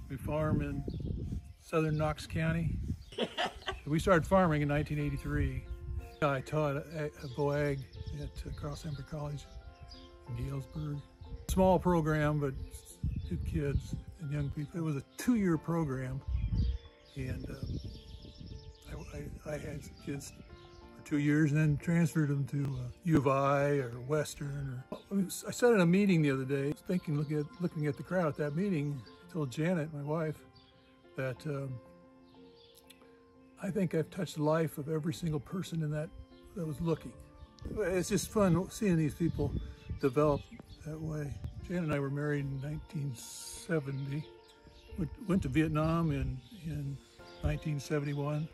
We farm in southern Knox County. We started farming in 1983. I taught a BOAG at Cross Ember College in Galesburg. Small program, but good kids and young people. It was a 2-year program, and I had some kids for 2 years and then transferred them to U of I or Western. I sat in a meeting the other day, thinking, looking at the crowd at that meeting. I told Janet, my wife, that I think I've touched the life of every single person in that was looking. It's just fun seeing these people develop that way. Janet and I were married in 1970. Went to Vietnam in 1971.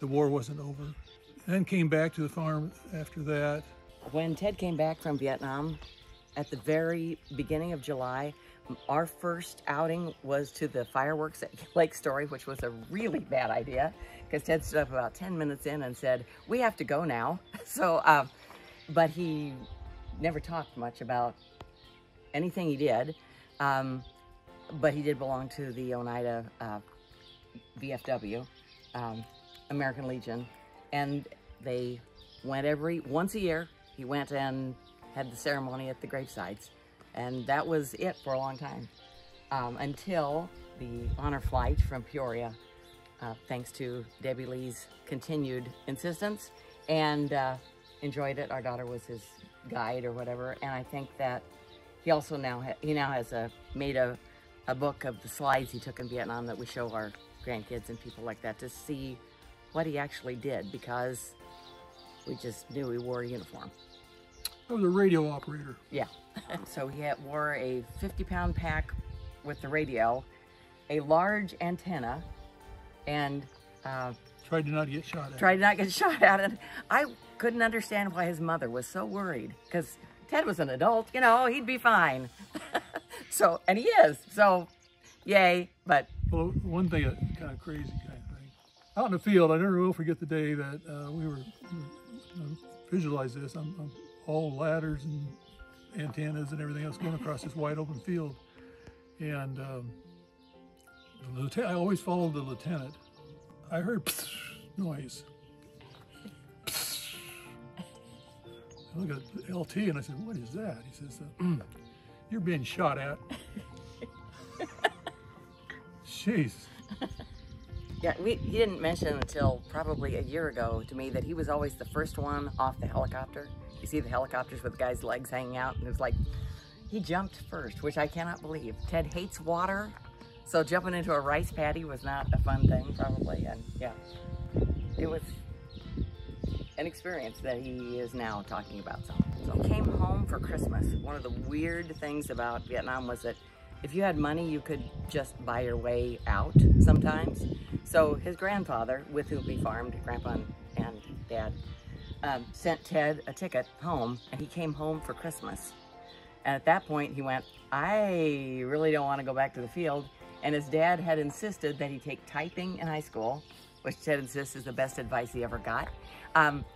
The war wasn't over. Then came back to the farm after that. When Ted came back from Vietnam, at the very beginning of July, our first outing was to the fireworks at Lake Story, which was a really bad idea because Ted stood up about 10 minutes in and said, "We have to go now." So, but he never talked much about anything he did. But he did belong to the Oneida VFW, American Legion, and they went once a year. He went and had the ceremony at the gravesites, and that was it for a long time, until the honor flight from Peoria, thanks to Debbie Lee's continued insistence, and enjoyed it. Our daughter was his guide or whatever, and I think that he also now has made a book of the slides he took in Vietnam that we show our grandkids and people like that to see what he actually did, because we just knew he wore a uniform. I was a radio operator. Yeah. So he wore a 50-pound pack with the radio, a large antenna, and tried to not get shot at. Tried to not get shot at. And I couldn't understand why his mother was so worried, because Ted was an adult, you know, he'd be fine. So, and he is, so yay, but. Well, one thing, kind of crazy kind of thing. Out in the field, I never will forget the day that we were visualize this. I'm all ladders and antennas and everything else going across this wide open field. And the lieutenant, I always followed the lieutenant. I heard noise. I look at LT and I said, "What is that?" He says, "You're being shot at." Jeez. Yeah, he didn't mention until probably a year ago to me that he was always the first one off the helicopter. You see the helicopters with the guy's legs hanging out, and it's like, he jumped first, which I cannot believe. Ted hates water, so jumping into a rice paddy was not a fun thing, probably, and yeah. It was an experience that he is now talking about. So he came home for Christmas. One of the weird things about Vietnam was that if you had money, you could just buy your way out sometimes. So his grandfather, with whom he farmed, Grandpa and Dad, sent Ted a ticket home, and he came home for Christmas. And at that point, he went, "I really don't want to go back to the field." And his dad had insisted that he take typing in high school, which Ted insists is the best advice he ever got.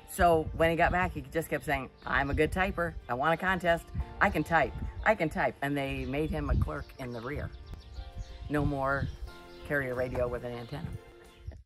So when he got back, he just kept saying, "I'm a good typer. I want a contest. I can type. I can type." And they made him a clerk in the rear. No more carrier radio with an antenna.